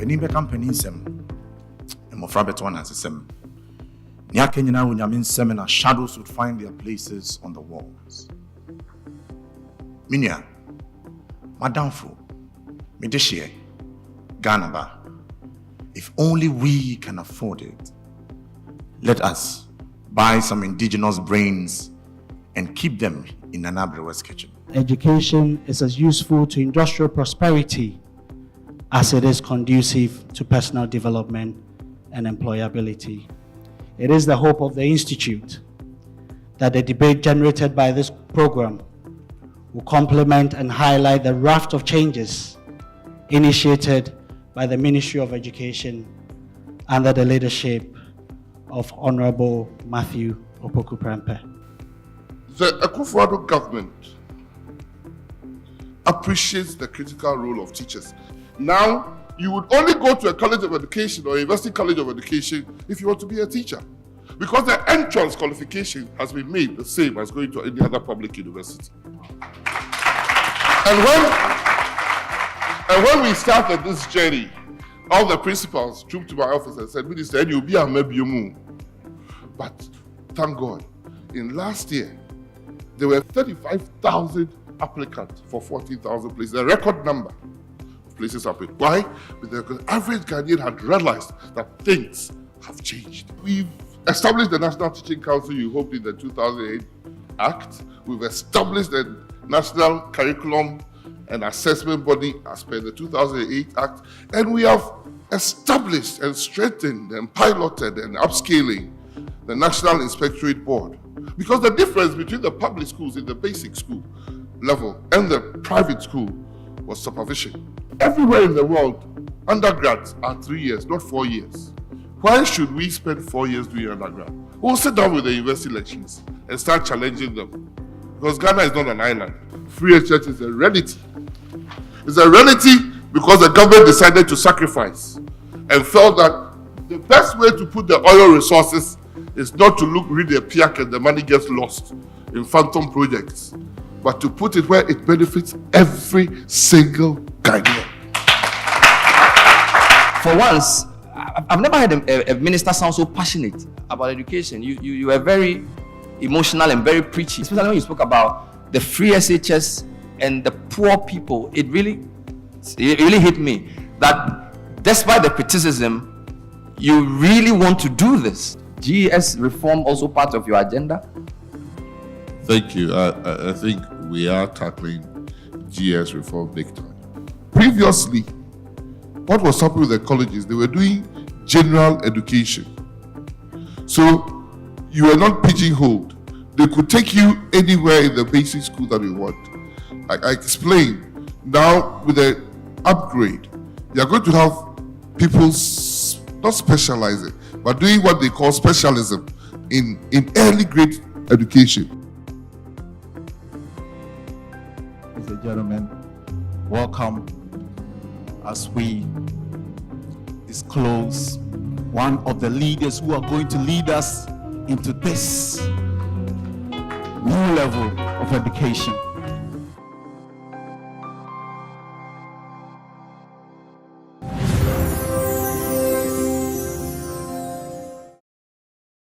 Penny become penny sem. And Mofrabet one has a sem. Nyakenya Unyamin seminar shadows would find their places on the walls. Minya, Madame Fu, Medishie, Ganaba. If only we can afford it, let us buy some indigenous brains and keep them in an Abrewa's kitchen. Education is as useful to industrial prosperity as it is conducive to personal development and employability. It is the hope of the Institute that the debate generated by this program will complement and highlight the raft of changes initiated by the Ministry of Education under the leadership of Honorable Matthew Opoku-Prempeh. The Akufo-Addo government appreciates the critical role of teachers. Now, you would only go to a college of education or a university college of education if you want to be a teacher, because the entrance qualification has been made the same as going to any other public university. And when we started this journey, all the principals trooped to my office and said, Minister, you'll be a maybe. But thank God, in last year, there were 35,000 applicants for 14,000 places, a record number of places applied. Why? Because the average Ghanaian had realized that things have changed. We've established the National Teaching Council, you hoped, in the 2008 Act. We've established the National Curriculum and Assessment Body as per the 2008 Act. And we have established and strengthened and piloted and upscaling the National Inspectorate Board. Because the difference between the public schools in the basic school level and the private school was supervision. Everywhere in the world, undergrads are 3 years, not 4 years. Why should we spend 4 years doing undergrad? We'll sit down with the university lecturers and start challenging them. Because Ghana is not an island. Free education is a reality. It's a reality because the government decided to sacrifice and felt that the best way to put the oil resources is not to read the PIAC and the money gets lost in phantom projects, but to put it where it benefits every single Ghanaian. For once, I've never heard a minister sound so passionate about education. You were very emotional and very preachy, especially when you spoke about the free SHS and the poor people. It really hit me that despite the criticism, you really want to do this. GES reform also part of your agenda? Thank you. I think we are tackling GES reform big time. Previously, what was happening with the colleges, they were doing general education. So you were not pigeonholed. They could take you anywhere in the basic school that you want. I explained. Now with the upgrade, you are going to have people not specializing, but doing what they call specialism in early grade education. Ladies and gentlemen, welcome as we disclose one of the leaders who are going to lead us into this new level of education.